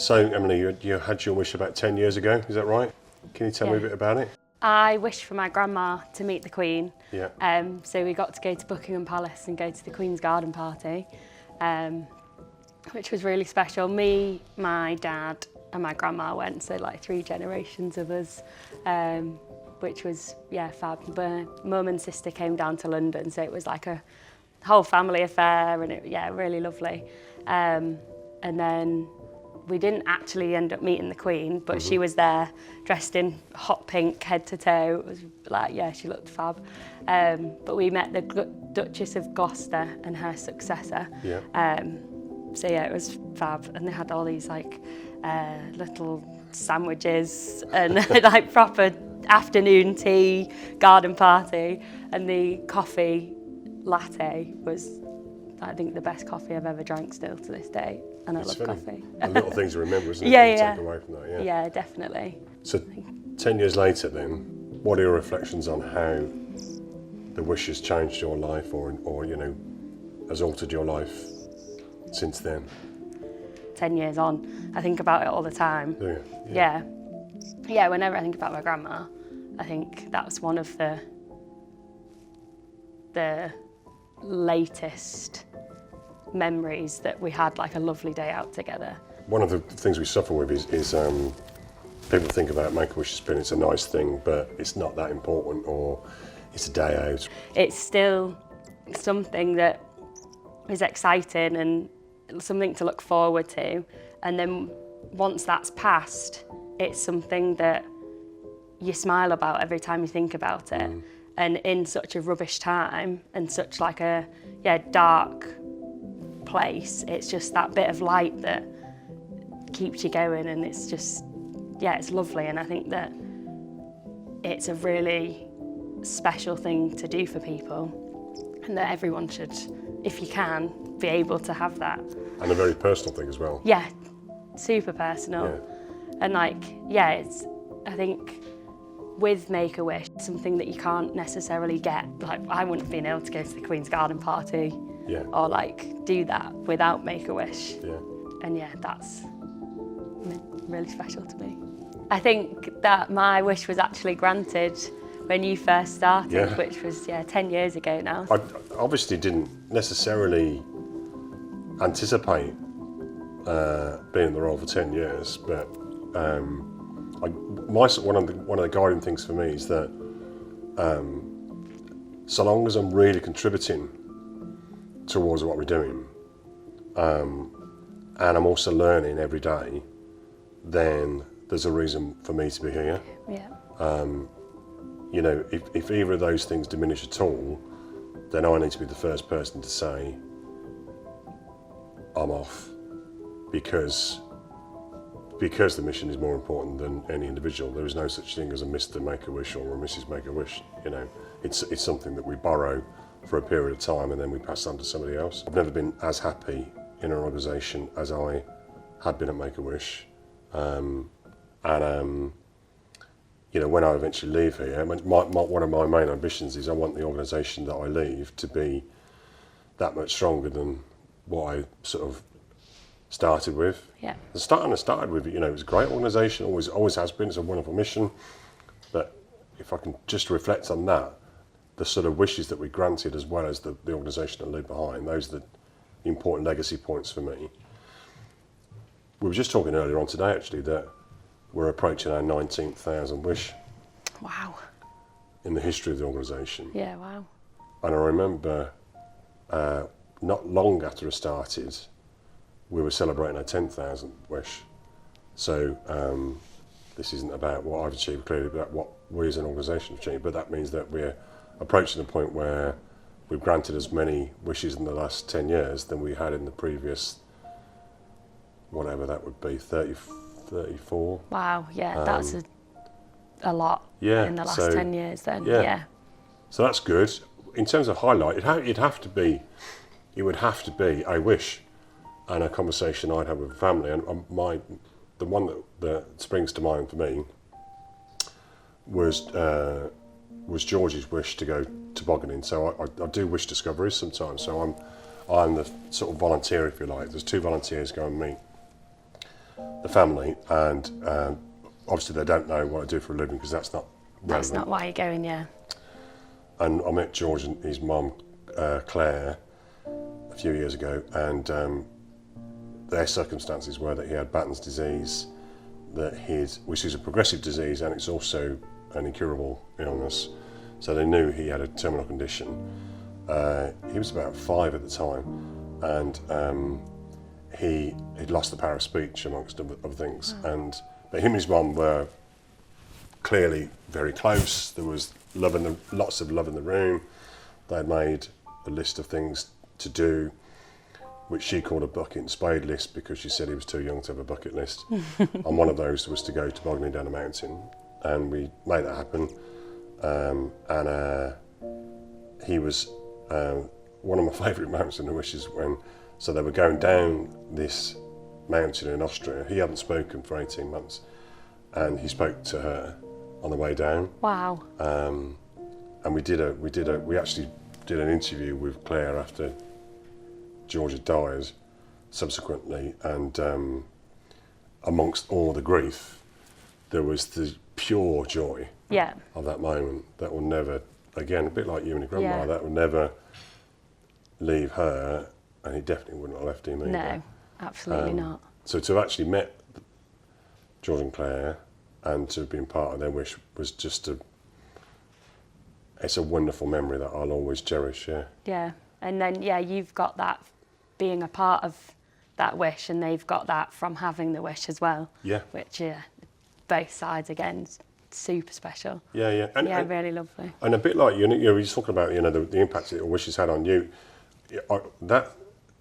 So, Emily, you had your wish about 10 years ago, is that right? Can you tell me a bit about it? I wished for my grandma to meet the Queen. Yeah. So we got to go to Buckingham Palace and go to the Queen's garden party, which was really special. Me, my dad and my grandma went, so like 3 generations of us, which was, fab. My mum and sister came down to London, so it was like a whole family affair, and really lovely. And then we didn't actually end up meeting the Queen, but she was there dressed in hot pink head to toe. It was like, she looked fab. But we met the Duchess of Gloucester and her successor. Yeah. So it was fab. And they had all these like little sandwiches and like proper afternoon tea, garden party. And the coffee latte was, I think, the best coffee I've ever drank still to this day. And I love coffee. The little things to remember, isn't it? Yeah. Take away from that, Yeah, definitely. So 10 years later then, what are your reflections on how the wish has changed your life or has altered your life since then? 10 years on, I think about it all the time. Do you? Yeah, whenever I think about my grandma, I think that was one of the latest memories that we had, like a lovely day out together. One of the things we suffer with is people think about Make-A-Wish as being it's a nice thing, but it's not that important, or it's a day out. It's still something that is exciting and something to look forward to, and then once that's passed, it's something that you smile about every time you think about it. And in such a rubbish time and such like a dark place, it's just that bit of light that keeps you going, and it's just, it's lovely. And I think that it's a really special thing to do for people, and that everyone should, if you can, be able to have that. And a very personal thing as well. Yeah, super personal. Yeah. And it's, I think, with Make-A-Wish, something that you can't necessarily get. Like, I wouldn't have been able to go to the Queen's garden party or like do that without Make-A-Wish. Yeah. And that's really special to me. I think that my wish was actually granted when you first started, which was 10 years ago now. I obviously didn't necessarily anticipate being in the role for 10 years, but one of the guiding things for me is that so long as I'm really contributing towards what we're doing, and I'm also learning every day, then there's a reason for me to be here. Yeah. If either of those things diminish at all, then I need to be the first person to say, I'm off, because the mission is more important than any individual. There is no such thing as a Mr. Make-A-Wish or a Mrs. Make-A-Wish. It's something that we borrow for a period of time and then we pass on to somebody else. I've never been as happy in an organisation as I had been at Make-A-Wish. When I eventually leave here, one of my main ambitions is I want the organisation that I leave to be that much stronger than what I sort of started with. Yeah. I started with, it was a great organisation, always has been. It's a wonderful mission. But if I can just reflect on that, the sort of wishes that we granted as well as the organisation that I leave behind, those are the important legacy points for me. We were just talking earlier on today, actually, that we're approaching our 19,000th wish. Wow. In the history of the organisation. Yeah, wow. And I remember not long after I started, we were celebrating our 10,000th wish. So this isn't about what I've achieved, clearly, but what we as an organisation have achieved. But that means that we're approaching the point where we've granted as many wishes in the last 10 years than we had in the previous, whatever that would be, 34. Wow, that's a lot in the last 10 years then. Yeah. So that's good. In terms of highlight, it would have to be a wish and a conversation I'd have with family. And the one that springs to mind for me was George's wish to go tobogganing. So I do wish discoveries sometimes. So I'm the sort of volunteer, if you like. There's 2 volunteers go and meet the family, and obviously they don't know what I do for a living because that's not relevant. That's not why you're going, yeah. And I met George and his mum, Claire, a few years ago, and their circumstances were that he had Batten's disease, which is a progressive disease, and it's also an incurable illness. So they knew he had a terminal condition. He was about 5 at the time, and he'd lost the power of speech, amongst other things. Oh. But him and his mum were clearly very close. There was lots of love in the room. They had made a list of things to do, which she called a bucket and spade list because she said he was too young to have a bucket list. And one of those was to go tobogganing down a mountain, and we made that happen. He was one of my favourite moments in the wishes so they were going down this mountain in Austria. He hadn't spoken for 18 months, and he spoke to her on the way down. Wow. And we actually did an interview with Claire after George had died subsequently, and amongst all the grief, there was the pure joy of that moment that will never, again, a bit like you and your grandma, that will never leave her, and he definitely wouldn't have left him either. No, absolutely not. So to have actually met George and Claire and to have been part of their wish was just it's a wonderful memory that I'll always cherish, Yeah, and then, you've got that being a part of that wish, and they've got that from having the wish as well. Yeah. Which, both sides, again, super special. Yeah. And Really lovely. And a bit like you're talking about, the impact that your wish has had on you. That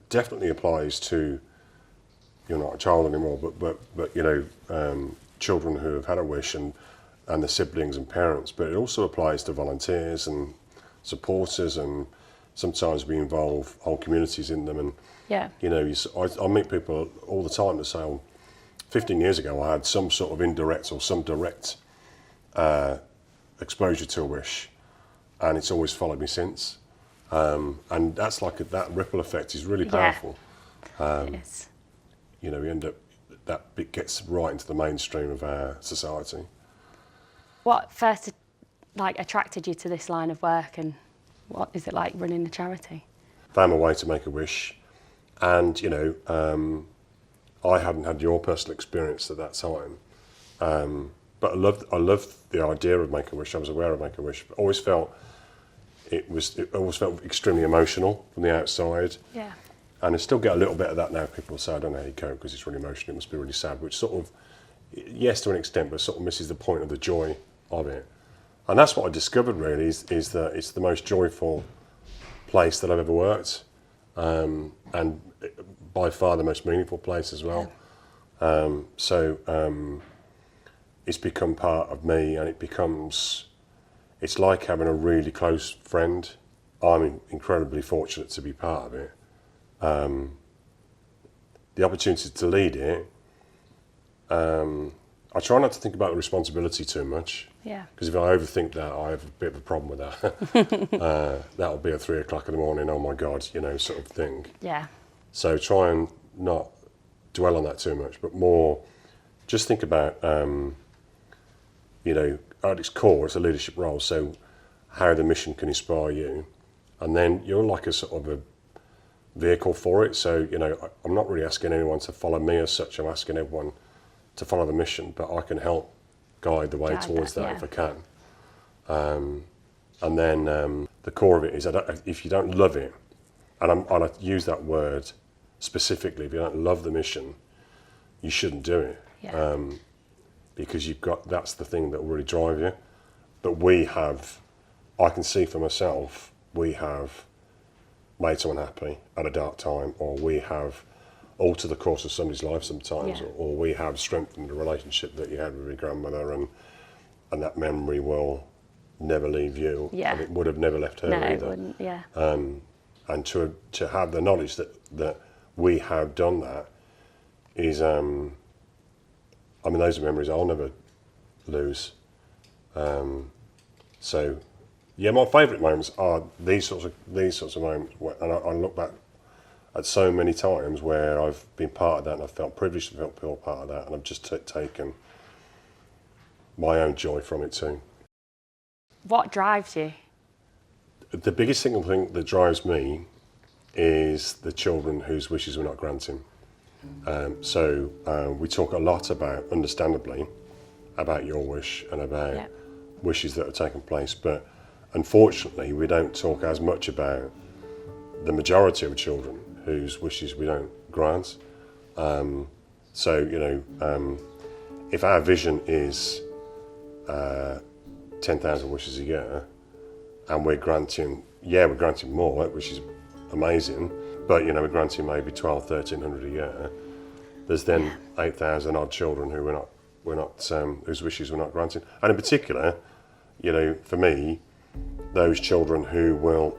definitely applies to, you're not a child anymore, but children who have had a wish and the siblings and parents. But it also applies to volunteers and supporters, and sometimes we involve whole communities in them. And I meet people all the time that say, 15 years ago I had some sort of indirect or some direct exposure to a wish, and it's always followed me since. And that's that ripple effect is really powerful. It is. We end up, that bit gets right into the mainstream of our society. What first attracted you to this line of work, and what is it like running a charity? Found my way to Make a Wish, and I hadn't had your personal experience at that time, but I loved the idea of Make a Wish. I was aware of Make a Wish, but always felt it always felt extremely emotional from the outside. Yeah. And I still get a little bit of that now. People say, I don't know how you cope because it's really emotional, it must be really sad, which sort of, yes, to an extent, but sort of misses the point of the joy of it. And that's what I discovered really, is that it's the most joyful place that I've ever worked, and by far the most meaningful place as well. It's become part of me, and it's like having a really close friend. I'm incredibly fortunate to be part of it. The opportunity to lead it, I try not to think about the responsibility too much. Yeah. Because if I overthink that, I have a bit of a problem with that. That'll be at 3 o'clock in the morning, oh my God, sort of thing. Yeah. So try and not dwell on that too much, but more just think about, at its core, it's a leadership role, so how the mission can inspire you. And then you're like a sort of a vehicle for it. So, I'm not really asking anyone to follow me as such. I'm asking everyone to follow the mission, but I can help guide the way towards that if I can. And then the core of it is, if you don't love it, and I use that word specifically, if you don't love the mission, you shouldn't do it. Yeah. Because that's the thing that will really drive you. But I can see for myself, we have made someone happy at a dark time, or we have altered the course of somebody's life sometimes, or we have strengthened the relationship that you had with your grandmother, and that memory will never leave you. Yeah. And it would have never left her No, either. it wouldn't, yeah. And to have the knowledge that we have done that is, those are memories I'll never lose. So, yeah, my favourite moments are these sorts of moments, and I look back at so many times where I've been part of that and I've felt privileged to feel part of that, and I've just taken my own joy from it too. What drives you? The biggest single thing that drives me is the children whose wishes we're not granting. We talk a lot about, understandably, about your wish and about wishes that have taken place, but unfortunately we don't talk as much about the majority of children whose wishes we don't grant. If our vision is 10,000 wishes a year, and we're granting more, right, which is amazing, but we're granting maybe 1,200-1,300 a year. There's then 8,000 odd children who we're not whose wishes we're not granting, and in particular, for me, those children who will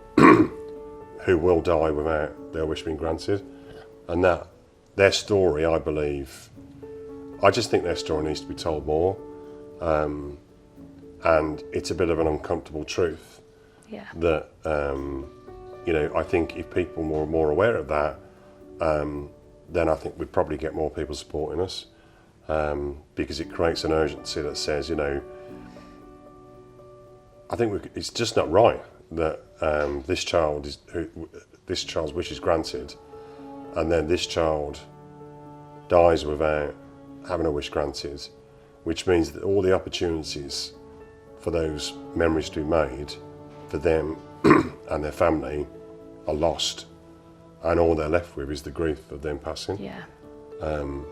who will die without their wish being granted, and that their story, I just think their story needs to be told more, and it's a bit of an uncomfortable truth. Yeah. That I think if people were more aware of that, then I think we'd probably get more people supporting us, because it creates an urgency that says, I think it's just not right that this child's wish is granted, and then this child dies without having a wish granted, which means that all the opportunities for those memories to be made for them and their family are lost, and all they're left with is the grief of them passing. Yeah. And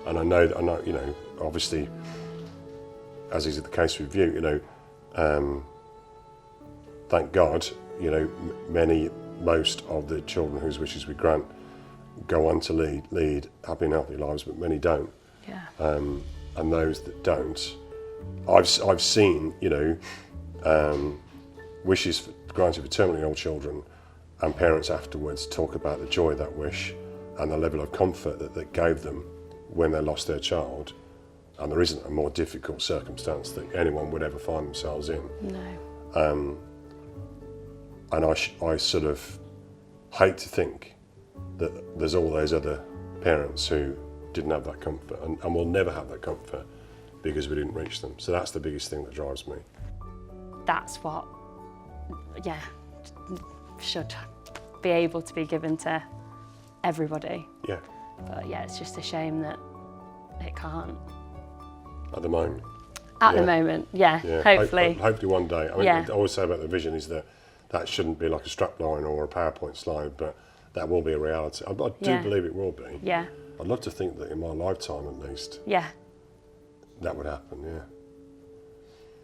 I know, obviously, as is the case with you, thank God, most of the children whose wishes we grant go on to lead happy and healthy lives, but many don't. Yeah. And those that don't, I've seen, wishes granted for terminally ill children, and parents afterwards talk about the joy of that wish and the level of comfort that gave them when they lost their child. And there isn't a more difficult circumstance that anyone would ever find themselves in. No. And I sort of hate to think that there's all those other parents who didn't have that comfort and will never have that comfort because we didn't reach them. So that's the biggest thing that drives me. That's what, should be able to be given to everybody. Yeah. But it's just a shame that it can't. At the moment. At the moment, hopefully. Hopefully one day. I always say about the vision is that shouldn't be like a strapline or a PowerPoint slide, but that will be a reality. I do believe it will be. Yeah. I'd love to think that in my lifetime at least. Yeah. That would happen, yeah.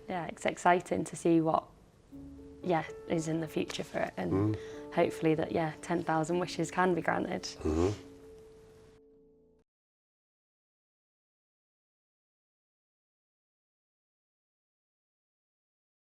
Yeah, it's exciting to see what is in the future for it, and hopefully that 10,000 wishes can be granted. Mm-hmm.